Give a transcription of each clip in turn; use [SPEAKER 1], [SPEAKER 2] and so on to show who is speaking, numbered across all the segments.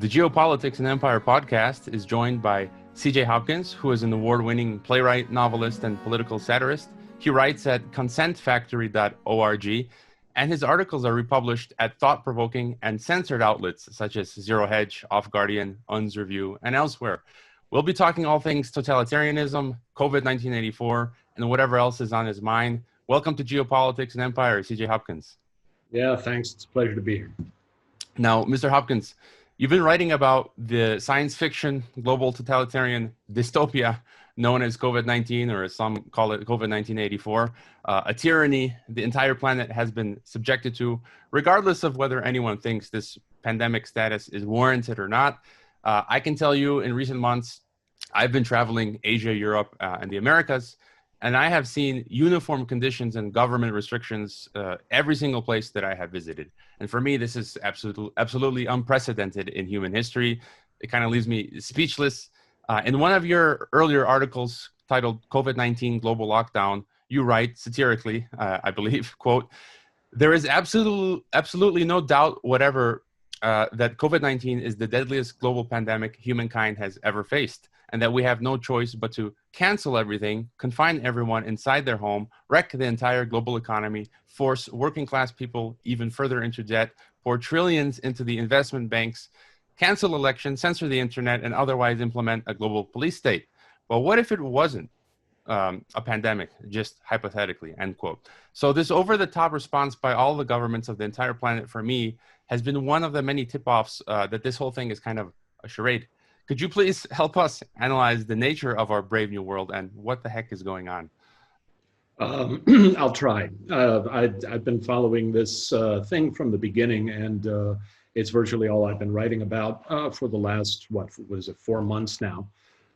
[SPEAKER 1] The Geopolitics and Empire podcast is joined by CJ Hopkins, who is an award-winning playwright, novelist, and political satirist. He writes at consentfactory.org, and his articles are republished at thought-provoking and censored outlets such as ZeroHedge, OffGuardian, Unz Review, and elsewhere. We'll be talking all things totalitarianism, COVID-1984, and whatever else is on his mind. Welcome to Geopolitics and Empire, CJ Hopkins.
[SPEAKER 2] Yeah, thanks. It's a pleasure to be here.
[SPEAKER 1] Now, Mr. Hopkins, you've been writing about the science fiction global totalitarian dystopia known as COVID-19, or as some call it COVID-1984, a tyranny the entire planet has been subjected to, regardless of whether anyone thinks this pandemic status is warranted or not. I can tell you in recent months, I've been traveling Asia, Europe, and the Americas, and I have seen uniform conditions and government restrictions every single place that I have visited. And for me, this is absolutely unprecedented in human history. It kind of leaves me speechless. In one of your earlier articles titled COVID-19 Global Lockdown, you write satirically, I believe, quote, "There is absolutely no doubt whatever that COVID-19 is the deadliest global pandemic humankind has ever faced, and that we have no choice but to cancel everything, confine everyone inside their home, wreck the entire global economy, force working class people even further into debt, pour trillions into the investment banks, cancel elections, censor the internet, and otherwise implement a global police state. But what if it wasn't a pandemic, just hypothetically," end quote. So this over-the-top response by all the governments of the entire planet, for me, has been one of the many tip-offs that this whole thing is kind of a charade. Could you please help us analyze the nature of our brave new world and what the heck is going on?
[SPEAKER 2] I'll try. I've been following this thing from the beginning, and it's virtually all I've been writing about for the last, 4 months now.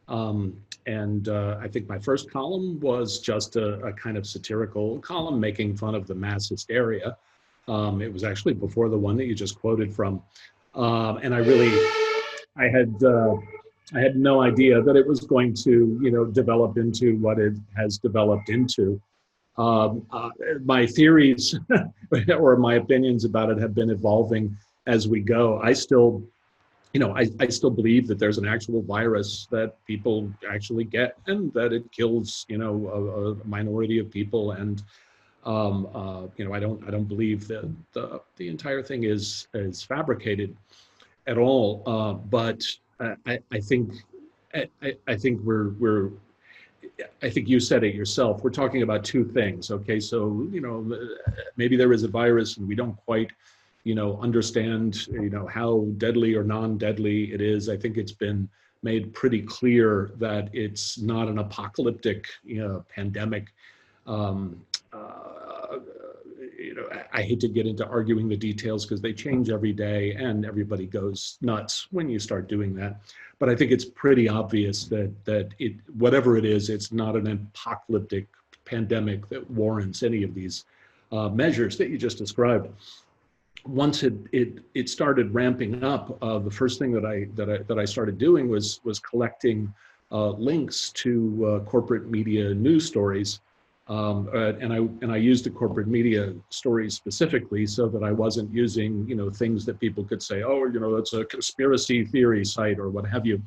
[SPEAKER 2] I think my first column was just a kind of satirical column making fun of the mass hysteria. It was actually before the one that you just quoted from. And I had no idea that it was going to, develop into what it has developed into. My theories or my opinions about it have been evolving as we go. I still believe that there's an actual virus that people actually get, and that it kills, a minority of people. And I don't believe that the entire thing is fabricated at all. But I think you said it yourself. We're talking about two things. Okay, so maybe there is a virus and we don't quite understand how deadly or non-deadly it is. I think it's been made pretty clear that it's not an apocalyptic pandemic. I hate to get into arguing the details because they change every day and everybody goes nuts when you start doing that. But I think it's pretty obvious that whatever it is, it's not an apocalyptic pandemic that warrants any of these measures that you just described. Once it started ramping up, the first thing that I started doing was collecting links to corporate media news stories. And I used the corporate media stories specifically so that I wasn't using, things that people could say, oh, that's a conspiracy theory site or what have you.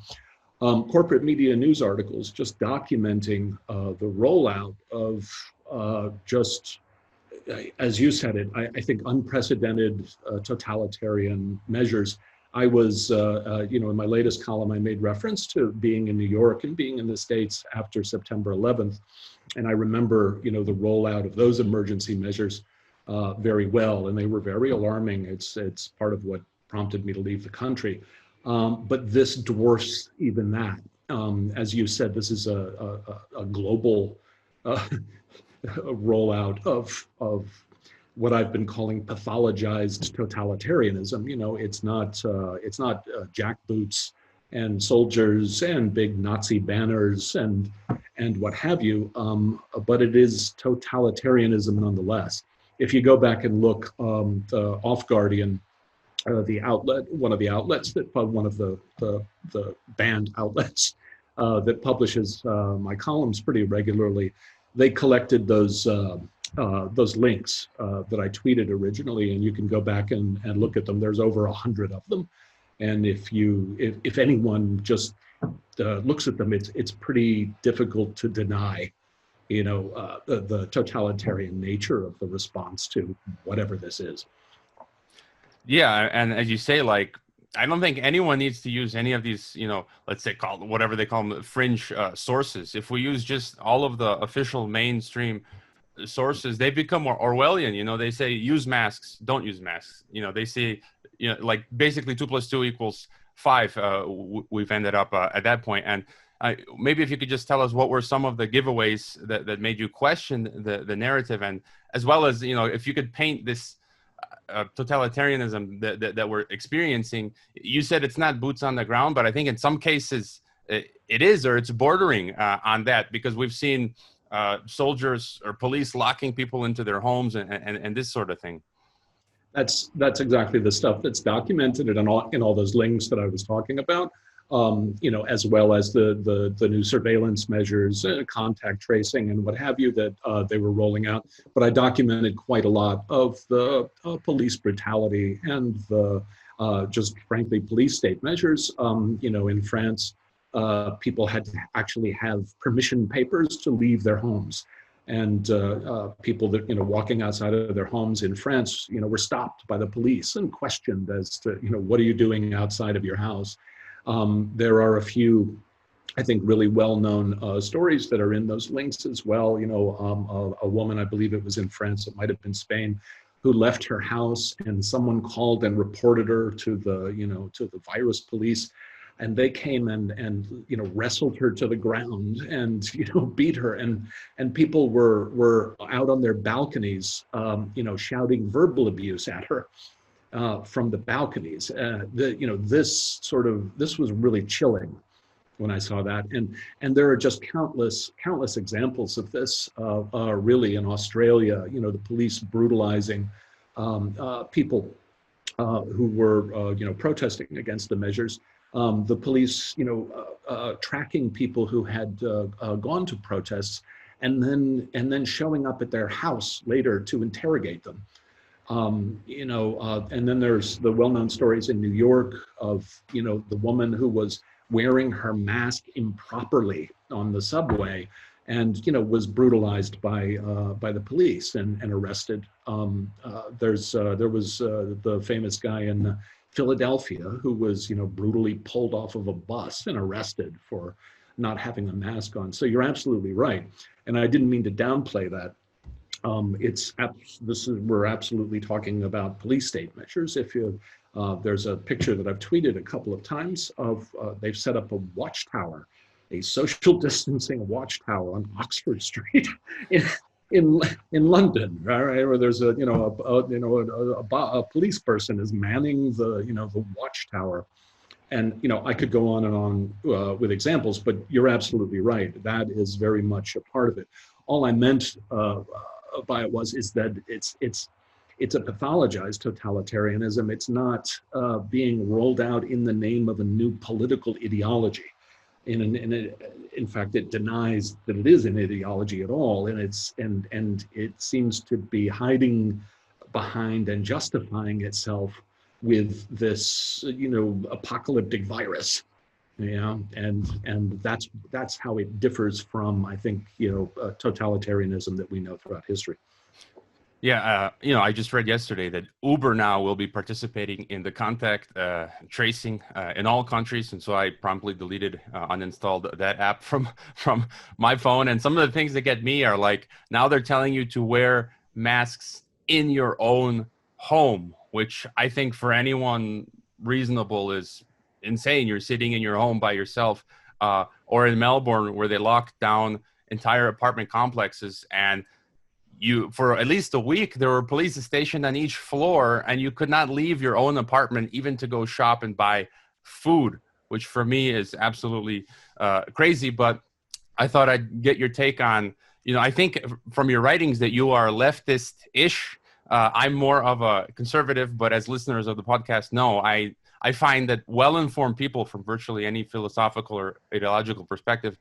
[SPEAKER 2] Corporate media news articles just documenting the rollout of just, as you said it, I think unprecedented totalitarian measures. I was, in my latest column, I made reference to being in New York and being in the States after September 11th. And I remember, the rollout of those emergency measures very well, and they were very alarming. It's part of what prompted me to leave the country. But this dwarfs even that. As you said, this is a global rollout of what I've been calling pathologized totalitarianism. It's not jackboots and soldiers and big Nazi banners and what have you, but it is totalitarianism nonetheless. If you go back and look, the OffGuardian, the outlet, one of the outlets that one of the banned outlets that publishes my columns pretty regularly, they collected those links that I tweeted originally, and you can go back and look at them. There's over 100 of them. And if anyone just looks at them, it's pretty difficult to deny, the totalitarian nature of the response to whatever this is.
[SPEAKER 1] Yeah, and as you say, like, I don't think anyone needs to use any of these, let's say whatever they call them, fringe sources. If we use just all of the official mainstream sources, they become more Orwellian. They say use masks, don't use masks. They say, like basically 2 + 2 = 5. We've ended up at that point. And maybe if you could just tell us what were some of the giveaways that made you question the narrative, and as well as, if you could paint this totalitarianism that we're experiencing. You said it's not boots on the ground, but I think in some cases it is, or it's bordering on that, because we've seen soldiers or police locking people into their homes and this sort of thing.
[SPEAKER 2] That's exactly the stuff that's documented in all those links that I was talking about. As well as the new surveillance measures, contact tracing, and what have you that they were rolling out. But I documented quite a lot of the police brutality and the just frankly police state measures. In France, people had to actually have permission papers to leave their homes. And people that, walking outside of their homes in France, were stopped by the police and questioned as to, what are you doing outside of your house? There are a few, I think, really well-known stories that are in those links as well. A woman, I believe it was in France, it might have been Spain, who left her house, and someone called and reported her to the virus police, and they came and wrestled her to the ground and beat her, and people were out on their balconies, shouting verbal abuse at her. From the balconies. This was really chilling when I saw that. And there are just countless examples of this, really in Australia, the police brutalizing people who were, protesting against the measures. The police, tracking people who had gone to protests and then showing up at their house later to interrogate them. And then there's the well-known stories in New York of, the woman who was wearing her mask improperly on the subway and, was brutalized by the police and arrested. There was the famous guy in Philadelphia who was, brutally pulled off of a bus and arrested for not having a mask on. So you're absolutely right. And I didn't mean to downplay that. We're absolutely talking about police state measures. There's a picture that I've tweeted a couple of times of they've set up a watchtower, a social distancing watchtower on Oxford Street in London, right? Where there's a police person is manning the watchtower. And I could go on and on with examples, but you're absolutely right. That is very much a part of it. All I meant by it is that it's a pathologized totalitarianism. It's not being rolled out in the name of a new political ideology. In fact, it denies that it is an ideology at all, and it seems to be hiding behind and justifying itself with this apocalyptic virus. And that's how it differs from, I think, totalitarianism that we know throughout history.
[SPEAKER 1] Yeah, I just read yesterday that Uber now will be participating in the contact tracing in all countries, and so I promptly deleted, uninstalled that app from my phone. And some of the things that get me are like, now they're telling you to wear masks in your own home, which I think for anyone reasonable is insane. You're sitting in your home by yourself, or in Melbourne where they locked down entire apartment complexes, and for at least a week there were police stationed on each floor, and you could not leave your own apartment even to go shop and buy food, which for me is absolutely crazy. But I thought I'd get your take on, I think from your writings that you are leftist-ish. I'm more of a conservative, but as listeners of the podcast know, I find that well-informed people from virtually any philosophical or ideological perspective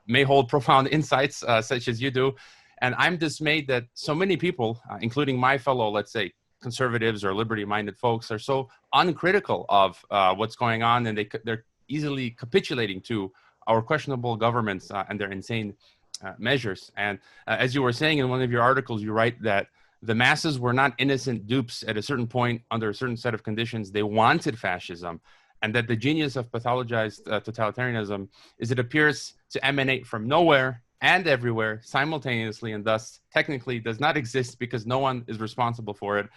[SPEAKER 1] may hold profound insights such as you do. And I'm dismayed that so many people, including my fellow, let's say, conservatives or liberty-minded folks are so uncritical of what's going on, and they're easily capitulating to our questionable governments and their insane measures. And as you were saying in one of your articles, you write that the masses were not innocent dupes at a certain point under a certain set of conditions. They wanted fascism, and that the genius of pathologized totalitarianism is it appears to emanate from nowhere and everywhere simultaneously, and thus technically does not exist because no one is responsible for it,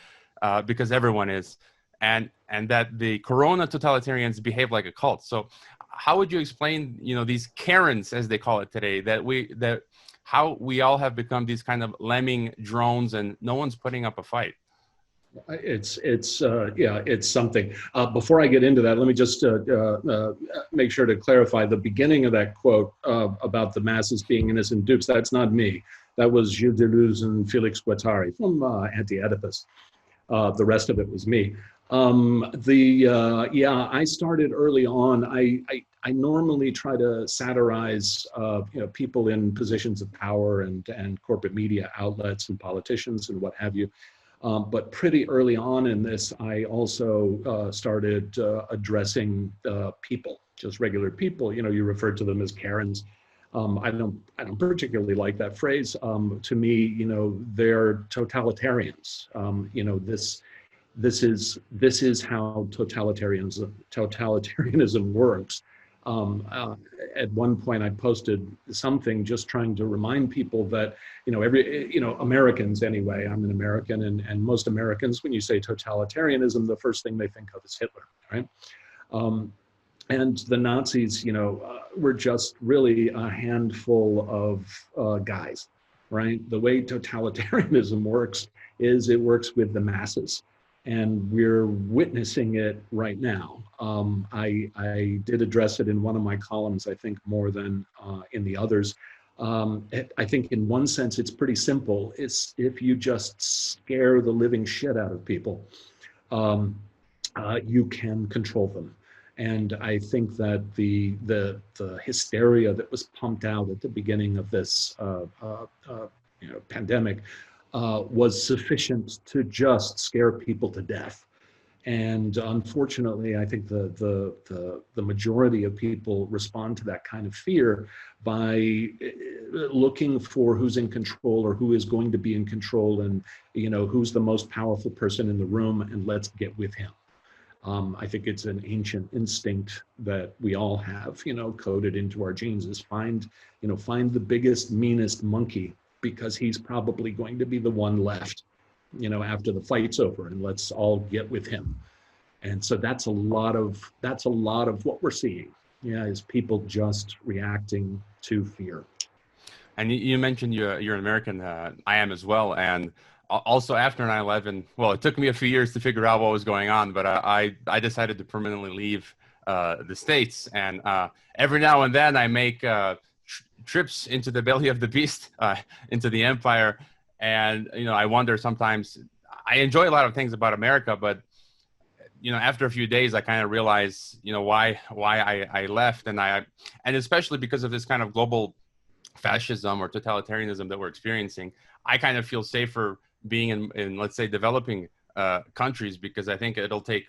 [SPEAKER 1] because everyone is, and that the corona-totalitarians behave like a cult. So how would you explain, these Karens, as they call it today, that how we all have become these kind of lemming drones and no one's putting up a fight?
[SPEAKER 2] It's something. Before I get into that, let me just make sure to clarify the beginning of that quote about the masses being innocent dupes. That's not me. That was Gilles Deleuze and Felix Guattari from Anti-Oedipus. The rest of it was me. I started early on. I normally try to satirize, people in positions of power and corporate media outlets and politicians and what have you. But pretty early on in this, I also started addressing people, just regular people. You referred to them as Karens. I don't particularly like that phrase. To me, they're totalitarians. This is how totalitarianism works. At one point I posted something just trying to remind people that, Americans anyway, I'm an American, and most Americans, when you say totalitarianism, the first thing they think of is Hitler, right? And the Nazis, were just really a handful of guys, right? The way totalitarianism works is it works with the masses. And we're witnessing it right now. I did address it in one of my columns, I think more than in the others. I think in one sense, it's pretty simple. It's if you just scare the living shit out of people, you can control them. And I think that the hysteria that was pumped out at the beginning of this pandemic was sufficient to just scare people to death. And unfortunately, I think the majority of people respond to that kind of fear by looking for who's in control or who is going to be in control, and who's the most powerful person in the room, and let's get with him. I think it's an ancient instinct that we all have, coded into our genes, is find the biggest, meanest monkey, because he's probably going to be the one left, after the fight's over, and let's all get with him. And so that's a lot of what we're seeing, is people just reacting to fear.
[SPEAKER 1] And you mentioned you're an American. I am as well. And also after 9/11, well, it took me a few years to figure out what was going on, but I decided to permanently leave the States. And every now and then I make trips into the belly of the beast, into the empire. And, I wonder sometimes, I enjoy a lot of things about America, but, after a few days, I kind of realize, why I left. And especially because of this kind of global fascism or totalitarianism that we're experiencing, I kind of feel safer being in let's say, developing countries, because I think it'll take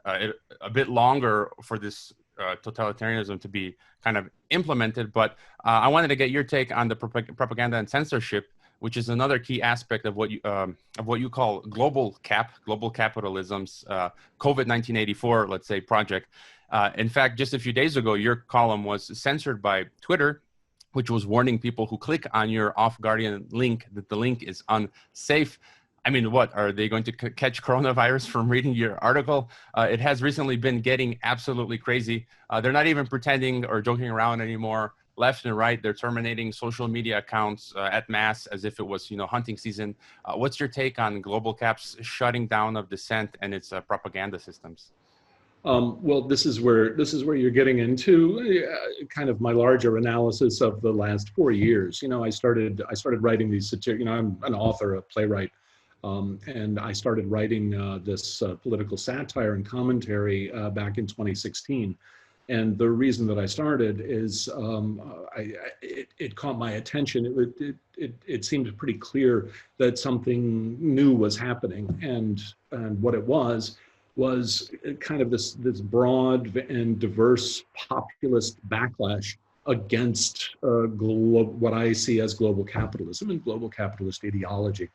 [SPEAKER 1] a bit longer for this totalitarianism to be kind of implemented. But I wanted to get your take on the propaganda and censorship, which is another key aspect of what you call global capitalism's COVID 1984, let's say, project. In fact, just a few days ago, your column was censored by Twitter, which was warning people who click on your OffGuardian link that the link is unsafe. I mean, what, are they going to catch coronavirus from reading your article? It has recently been getting absolutely crazy. They're not even pretending or joking around anymore. Left and right, they're terminating social media accounts at mass as if it was, hunting season. What's your take on global cap's shutting down of dissent and its propaganda systems?
[SPEAKER 2] Well, this is where you're getting into kind of my larger analysis of the last 4 years. I started writing these satire. I'm an author, a playwright, and I started writing this political satire and commentary back in 2016. And the reason that I started is it caught my attention. It seemed pretty clear that something new was happening, and what it was kind of this broad and diverse populist backlash against what I see as global capitalism and global capitalist ideology.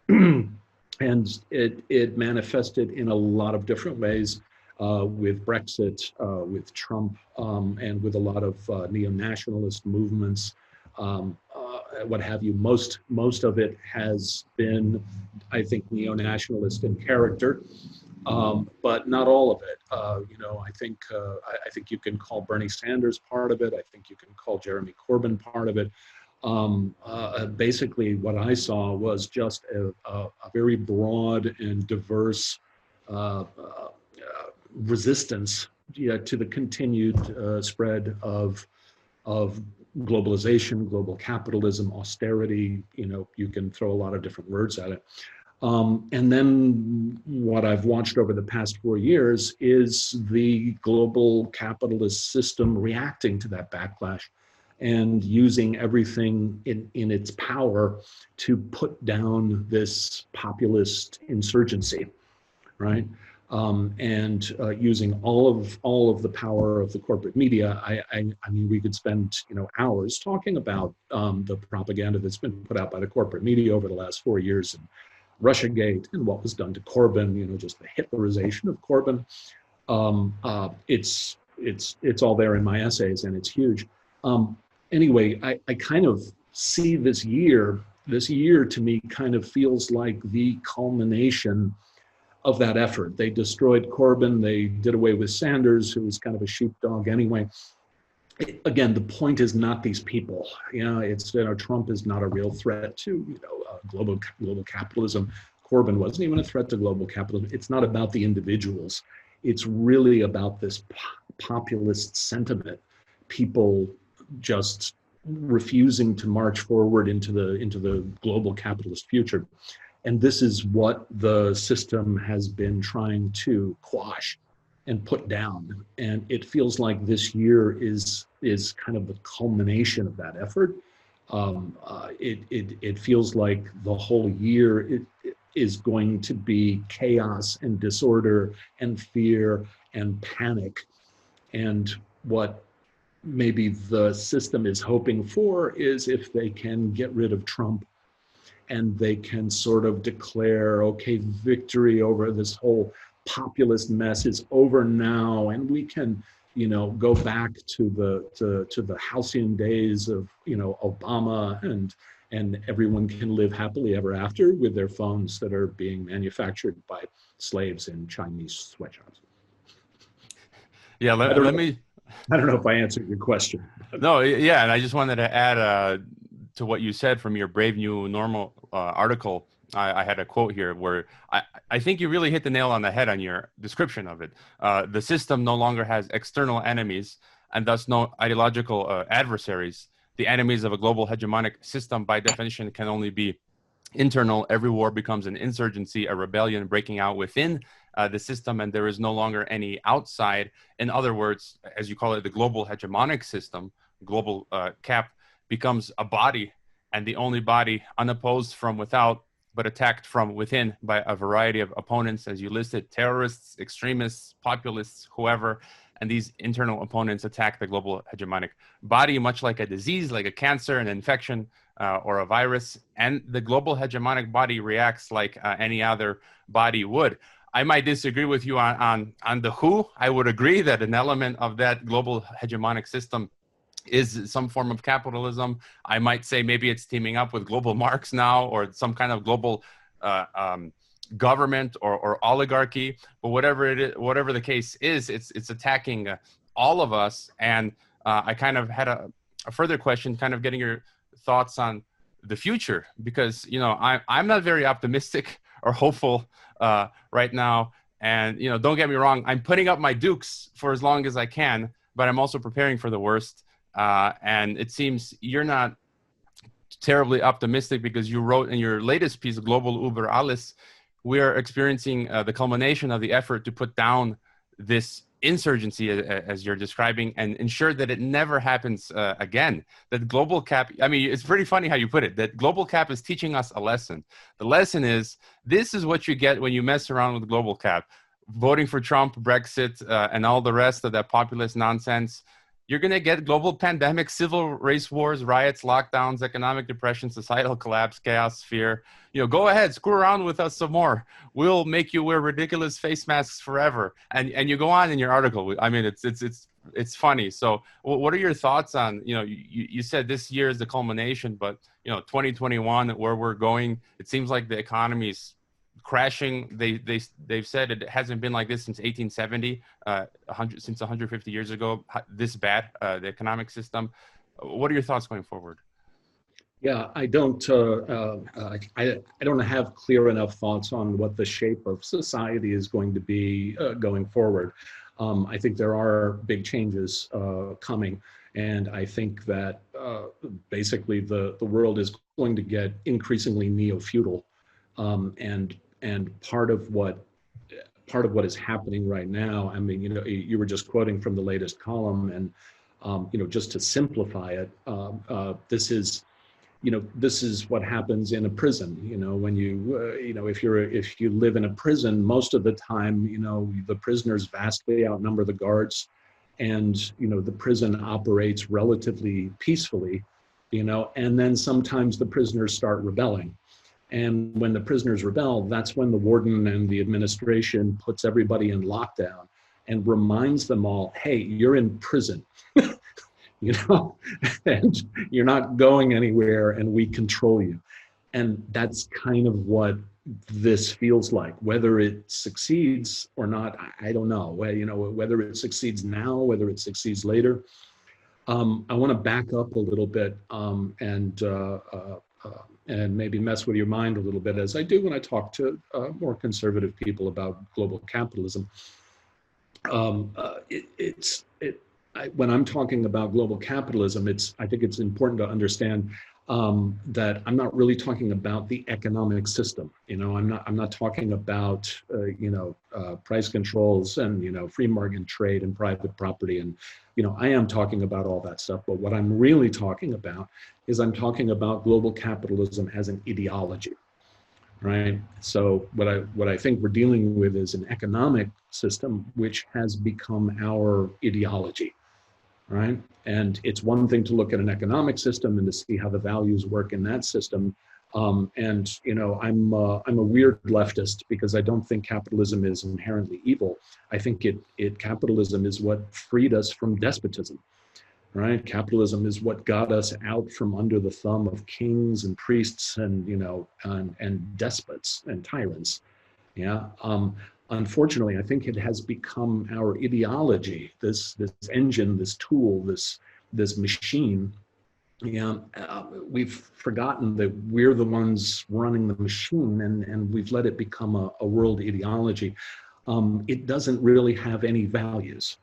[SPEAKER 2] And it manifested in a lot of different ways, with Brexit, with Trump, and with a lot of neo-nationalist movements, what have you. Most of it has been, I think, neo-nationalist in character, but not all of it. I think you can call Bernie Sanders part of it. I think you can call Jeremy Corbyn part of it. Basically, what I saw was just a very broad and diverse resistance to the continued spread of globalization, global capitalism, austerity. You can throw a lot of different words at it. And then what I've watched over the past 4 years is the global capitalist system reacting to that backlash and using everything in its power to put down this populist insurgency, right? And using all of the power of the corporate media. I mean, we could spend hours talking about the propaganda that's been put out by the corporate media over the last 4 years, and Russiagate and what was done to Corbyn. Just the Hitlerization of Corbyn. It's all there in my essays, and it's huge. Anyway, I kind of see this year to me kind of feels like the culmination of that effort. They destroyed Corbyn, they did away with Sanders, who was kind of a sheepdog anyway. Again, the point is not these people. Trump is not a real threat to global capitalism. Corbyn wasn't even a threat to global capitalism. It's not about the individuals. It's really about this populist sentiment. People just refusing to march forward into the global capitalist future. And this is what the system has been trying to quash and put down. And it feels like this year is kind of the culmination of that effort. It feels like the whole year is going to be chaos and disorder and fear and panic. And what maybe the system is hoping for is if they can get rid of Trump and they can sort of declare, okay, victory over this whole populist mess is over now, and we can, go back to the halcyon days of, Obama, and everyone can live happily ever after with their phones that are being manufactured by slaves in Chinese sweatshops.
[SPEAKER 1] Yeah, let me.
[SPEAKER 2] I don't know if I answered your question.
[SPEAKER 1] No, yeah, and I just wanted to add to what you said from your Brave New Normal article. I had a quote here where I think you really hit the nail on the head on your description of it. The system no longer has external enemies and thus no ideological adversaries. The enemies of a global hegemonic system, by definition, can only be internal. Every war becomes an insurgency, a rebellion breaking out within the system, and there is no longer any outside. In other words, as you call it, the global hegemonic system, global cap, becomes a body, and the only body unopposed from without, but attacked from within by a variety of opponents, as you listed: terrorists, extremists, populists, whoever. And these internal opponents attack the global hegemonic body, much like a disease, like a cancer, an infection, or a virus. And the global hegemonic body reacts like any other body would. I might disagree with you on the who. I would agree that an element of that global hegemonic system is some form of capitalism. I might say maybe it's teaming up with global Marx now, or some kind of global government or oligarchy. But whatever it is, whatever the case is, it's attacking all of us. And I kind of had a further question, kind of getting your thoughts on the future, because I'm not very optimistic or hopeful right now. And don't get me wrong, I'm putting up my dukes for as long as I can, but I'm also preparing for the worst. And it seems you're not terribly optimistic, because you wrote in your latest piece, Global Über Alles, we are experiencing the culmination of the effort to put down this insurgency, as you're describing, and ensure that it never happens again. That global cap, I mean, it's pretty funny how you put it, that global cap is teaching us a lesson. The lesson is, this is what you get when you mess around with global cap. Voting for Trump, Brexit, and all the rest of that populist nonsense. You're going to get global pandemic, civil race wars, riots, lockdowns, economic depression, societal collapse, chaos, fear. You know, go ahead, screw around with us some more. We'll make you wear ridiculous face masks forever. And you go on in your article. I mean, it's funny. So what are your thoughts on, you know, you said this year is the culmination, but, you know, 2021, where we're going, it seems like the economy's crashing. They've said it hasn't been like this since 1870, since 150 years ago, this bad, the economic system. What are your thoughts going forward?
[SPEAKER 2] Yeah, I don't have clear enough thoughts on what the shape of society is going to be going forward. I think there are big changes coming, and I think that basically the world is going to get increasingly neo-feudal, and part of what is happening right now, I mean, you know, you were just quoting from the latest column, and you know, just to simplify it, this is what happens in a prison. You know, when you know, if you live in a prison, most of the time, you know, the prisoners vastly outnumber the guards, and you know, the prison operates relatively peacefully, you know, and then sometimes the prisoners start rebelling. And when the prisoners rebel, that's when the warden and the administration puts everybody in lockdown and reminds them all, hey, you're in prison, you know, and you're not going anywhere, and we control you. And that's kind of what this feels like. Whether it succeeds or not, I don't know. Well, you know, whether it succeeds now, whether it succeeds later. I want to back up a little bit and maybe mess with your mind a little bit, as I do when I talk to more conservative people about global capitalism. When I'm talking about global capitalism, I think it's important to understand that I'm not really talking about the economic system. You know, I'm not talking about price controls and, you know, free market trade and private property, and, you know, I am talking about all that stuff. But what I'm really talking about is I'm talking about global capitalism as an ideology, right? So what I think we're dealing with is an economic system which has become our ideology, right? And it's one thing to look at an economic system and to see how the values work in that system. And you know, I'm a weird leftist because I don't think capitalism is inherently evil. I think capitalism is what freed us from despotism, right? Capitalism is what got us out from under the thumb of kings and priests and, you know, and despots and tyrants. Yeah. Unfortunately, I think it has become our ideology, this engine, this tool, this machine. Yeah, we've forgotten that we're the ones running the machine, and we've let it become a world ideology. It doesn't really have any values.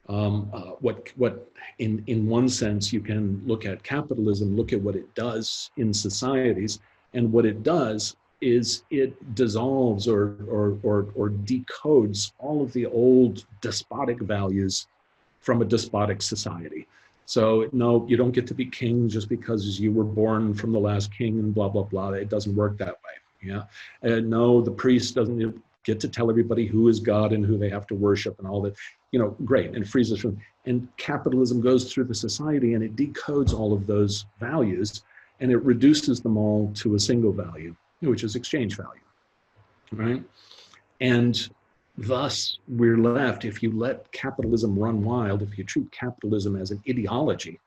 [SPEAKER 2] What in one sense, you can look at capitalism, look at what it does in societies, and what it does is it dissolves or decodes all of the old despotic values from a despotic society. So no, you don't get to be king just because you were born from the last king and blah, blah, blah. It doesn't work that way. Yeah. No, the priest doesn't get to tell everybody who is God and who they have to worship and all that. You know, great, and it frees us from, and capitalism goes through the society and it decodes all of those values and it reduces them all to a single value, which is exchange value, right? And thus we're left, if you let capitalism run wild, if you treat capitalism as an ideology,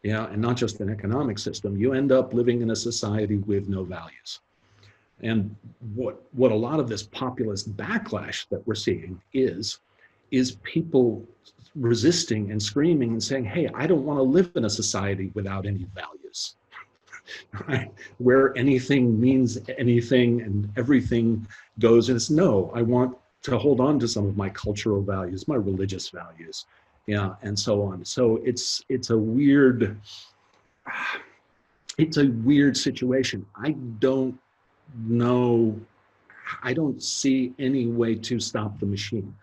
[SPEAKER 2] yeah, and not just an economic system, you end up living in a society with no values. And what a lot of this populist backlash that we're seeing is people resisting and screaming and saying, hey, I don't want to live in a society without any values, right? Where anything means anything and everything goes, and it's no, I want to hold on to some of my cultural values, my religious values, yeah, and so on. So it's a weird situation. I don't know, I don't see any way to stop the machine.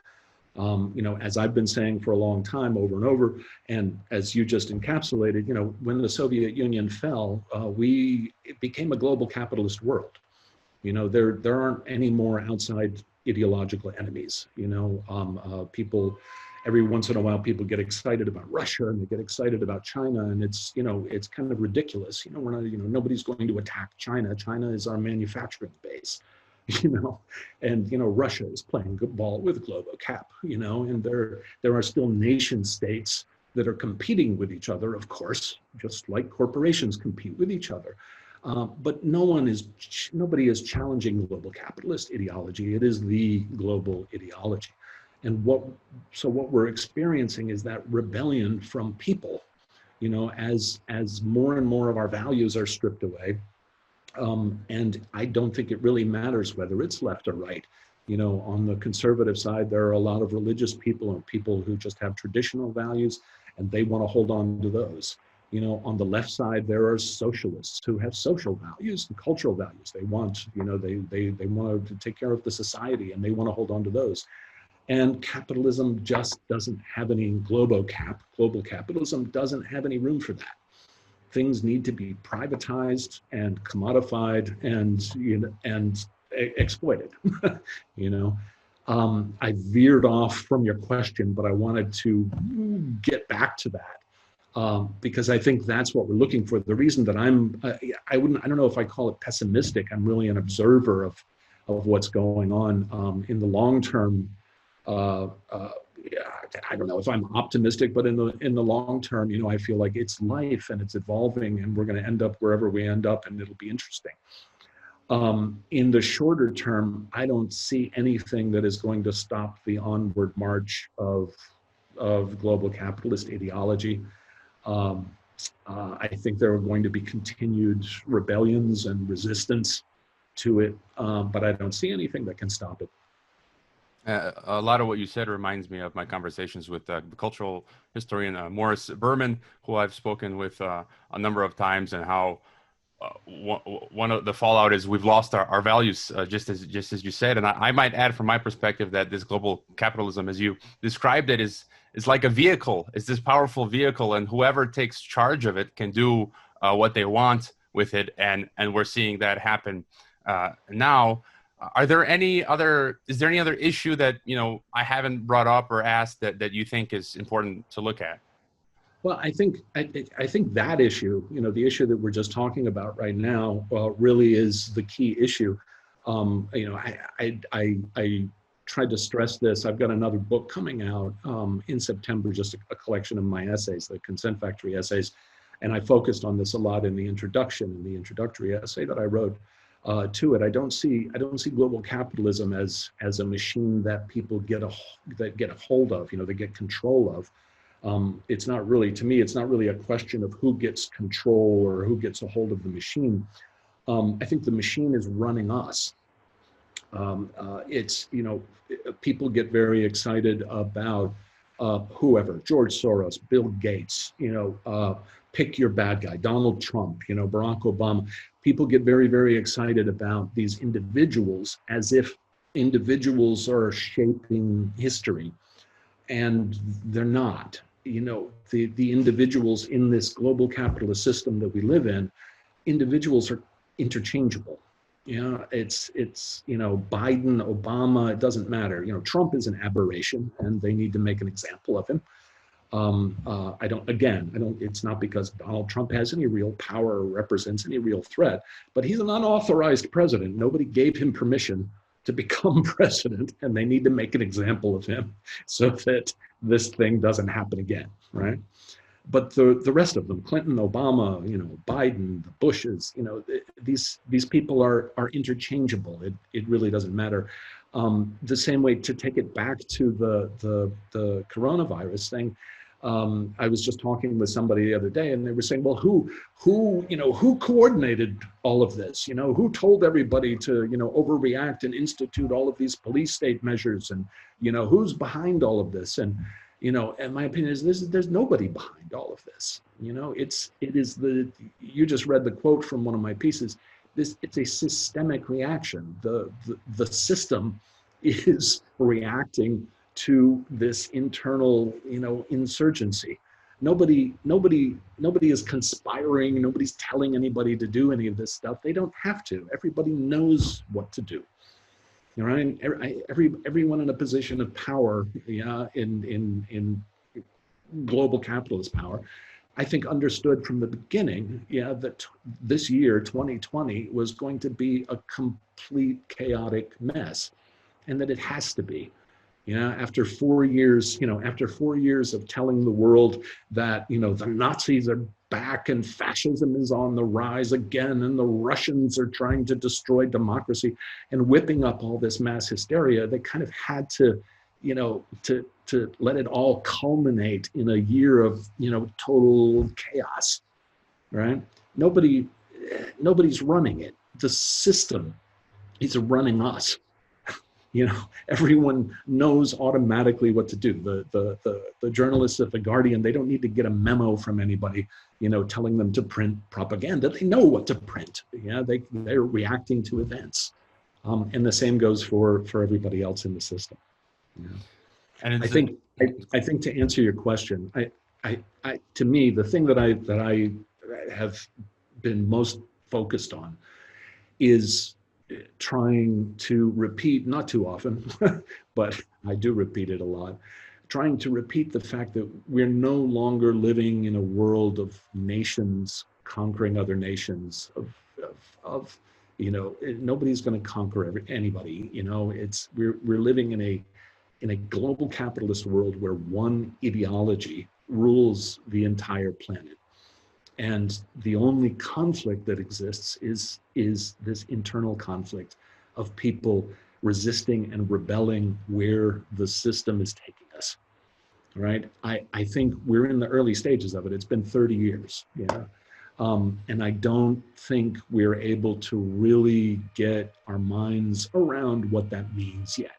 [SPEAKER 2] As I've been saying for a long time over and over, and as you just encapsulated, when the Soviet Union fell, it became a global capitalist world. There aren't any more outside ideological enemies. People, every once in a while, people get excited about Russia and they get excited about China, and it's kind of ridiculous. We're not, nobody's going to attack China. China is our manufacturing base. And Russia is playing good ball with GloboCap, and there are still nation states that are competing with each other, of course, just like corporations compete with each other. But nobody is challenging global capitalist ideology. It is the global ideology. And what we're experiencing is that rebellion from people, as more and more of our values are stripped away. And I don't think it really matters whether it's left or right. On the conservative side, there are a lot of religious people and people who just have traditional values and they want to hold on to those. On the left side, there are socialists who have social values and cultural values. They want, they want to take care of the society and they want to hold on to those. And capitalism just doesn't have any global capitalism doesn't have any room for that. Things need to be privatized and commodified and exploited. I veered off from your question, but I wanted to get back to that because I think that's what we're looking for. The reason that I don't know if I call it pessimistic. I'm really an observer of what's going on in the long term. I don't know if I'm optimistic, but in the long term, I feel like it's life and it's evolving and we're going to end up wherever we end up and it'll be interesting. In the shorter term, I don't see anything that is going to stop the onward march of global capitalist ideology. I think there are going to be continued rebellions and resistance to it, but I don't see anything that can stop it.
[SPEAKER 1] A lot of what you said reminds me of my conversations with the cultural historian Morris Berman, who I've spoken with a number of times, and how one of the fallout is we've lost our values, just as you said. And I might add from my perspective that this global capitalism, as you described it, is like a vehicle. It's this powerful vehicle, and whoever takes charge of it can do what they want with it. And we're seeing that happen now. Is there any other issue that, I haven't brought up or asked that you think is important to look at?
[SPEAKER 2] Well, I think that issue, the issue that we're just talking about right now, really is the key issue. I tried to stress this. I've got another book coming out in September, just a collection of my essays, the Consent Factory essays, and I focused on this a lot in the introduction, in the introductory essay that I wrote. To it, I don't see global capitalism as a machine that people get a hold of, they get control of. It's not really, to me, it's not really a question of who gets control or who gets a hold of the machine. I think the machine is running us. People get very excited about whoever, George Soros, Bill Gates, pick your bad guy, Donald Trump, Barack Obama. People get very, very excited about these individuals as if individuals are shaping history, and they're not. The individuals in this global capitalist system that we live in, individuals are interchangeable. It's Biden, Obama, it doesn't matter. Trump is an aberration and they need to make an example of him. It's not because Donald Trump has any real power or represents any real threat, but he's an unauthorized president. Nobody gave him permission to become president, and they need to make an example of him so that this thing doesn't happen again, right? But the rest of them, Clinton, Obama, Biden, the Bushes, these people are interchangeable. It really doesn't matter. The same way, to take it back to the coronavirus thing, I was just talking with somebody the other day, and they were saying, well, who coordinated all of this? Who told everybody to, overreact and institute all of these police state measures, and, who's behind all of this? And, and my opinion is there's nobody behind all of this. You just read the quote from one of my pieces. It's a systemic reaction. The system is reacting to this internal, insurgency. Nobody is conspiring. Nobody's telling anybody to do any of this stuff. They don't have to. Everybody knows what to do. Right? Everyone in a position of power, in global capitalist power, I think understood from the beginning, that this year, 2020, was going to be a complete chaotic mess, and that it has to be. After 4 years, of telling the world that, the Nazis are back and fascism is on the rise again, and the Russians are trying to destroy democracy, and whipping up all this mass hysteria, they kind of had to, to let it all culminate in a year of, total chaos, right? Nobody's running it. The system is running us. Everyone knows automatically what to do. The journalists at The Guardian, they don't need to get a memo from anybody, telling them to print propaganda. They know what to print. They're reacting to events. And the same goes for everybody else in the system. And I think to answer your question, to me, the thing that I have been most focused on is trying to repeat, not too often, but I do repeat it a lot, trying to repeat the fact that we're no longer living in a world of nations conquering other nations, of nobody's going to conquer anybody. We're living in a global capitalist world where one ideology rules the entire planet. And the only conflict that exists is this internal conflict of people resisting and rebelling where the system is taking us, right? I think we're in the early stages of it. It's been 30 years, and I don't think we're able to really get our minds around what that means yet,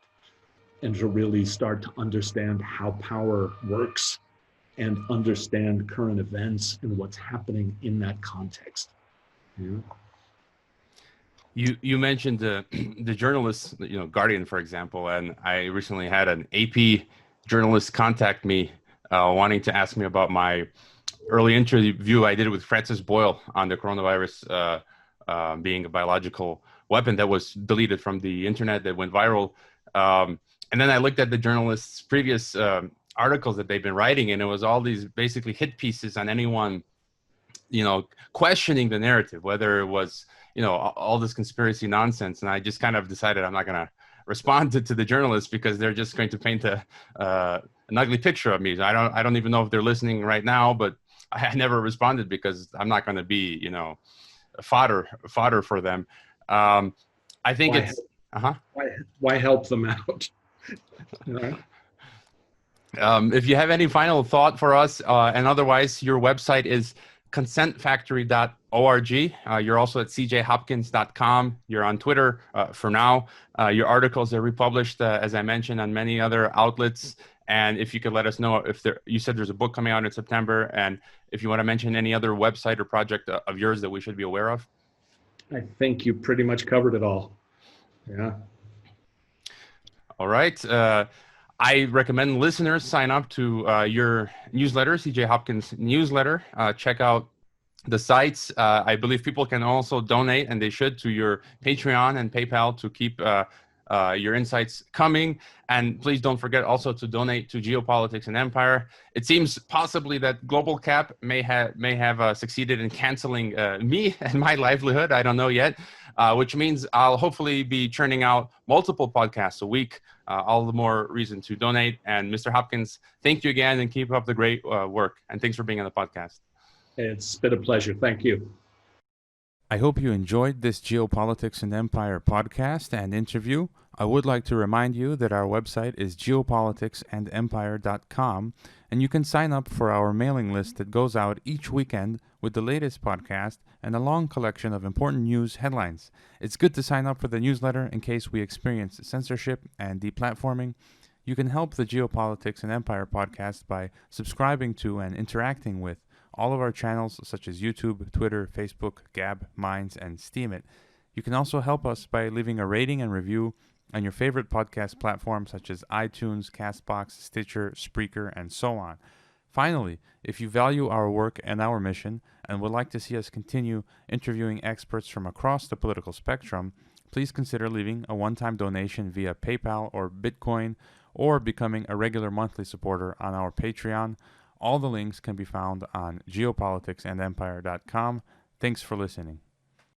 [SPEAKER 2] and to really start to understand how power works and understand current events and what's happening in that context.
[SPEAKER 1] You mentioned the journalists, Guardian, for example, and I recently had an AP journalist contact me wanting to ask me about my early interview I did with Francis Boyle on the coronavirus being a biological weapon that was deleted from the internet, that went viral. And then I looked at the journalists' previous articles that they've been writing, and it was all these basically hit pieces on anyone, questioning the narrative, whether it was, all this conspiracy nonsense. And I just kind of decided I'm not going to respond to the journalists, because they're just going to paint an ugly picture of me. I don't even know if they're listening right now, but I never responded because I'm not going to be, fodder for them. I think
[SPEAKER 2] why help them out?
[SPEAKER 1] If you have any final thought for us, and otherwise, your website is consentfactory.org. You're also at cjhopkins.com. You're on Twitter for now. Your articles are republished, as I mentioned, on many other outlets. And if you could let us know you said there's a book coming out in September, and if you want to mention any other website or project of yours that we should be aware of.
[SPEAKER 2] I think you pretty much covered it all. Yeah.
[SPEAKER 1] All right. I recommend listeners sign up to your newsletter, CJ Hopkins newsletter. Check out the sites. I believe people can also donate, and they should, to your Patreon and PayPal to keep your insights coming. And please don't forget also to donate to Geopolitics and Empire. It seems possibly that Global Cap may have succeeded in canceling me and my livelihood. I don't know yet, which means I'll hopefully be churning out multiple podcasts a week. All the more reason to donate. And Mr. Hopkins, thank you again, and keep up the great work. And thanks for being on the podcast.
[SPEAKER 2] It's been a pleasure. Thank you.
[SPEAKER 3] I hope you enjoyed this Geopolitics and Empire podcast and interview. I would like to remind you that our website is geopoliticsandempire.com, and you can sign up for our mailing list that goes out each weekend with the latest podcast and a long collection of important news headlines. It's good to sign up for the newsletter in case we experience censorship and deplatforming. You can help the Geopolitics and Empire podcast by subscribing to and interacting with all of our channels such as YouTube, Twitter, Facebook, Gab, Minds, and Steemit. You can also help us by leaving a rating and review on your favorite podcast platforms such as iTunes, Castbox, Stitcher, Spreaker, and so on. Finally, if you value our work and our mission and would like to see us continue interviewing experts from across the political spectrum, please consider leaving a one-time donation via PayPal or Bitcoin, or becoming a regular monthly supporter on our Patreon. All the links can be found on geopoliticsandempire.com. Thanks for listening.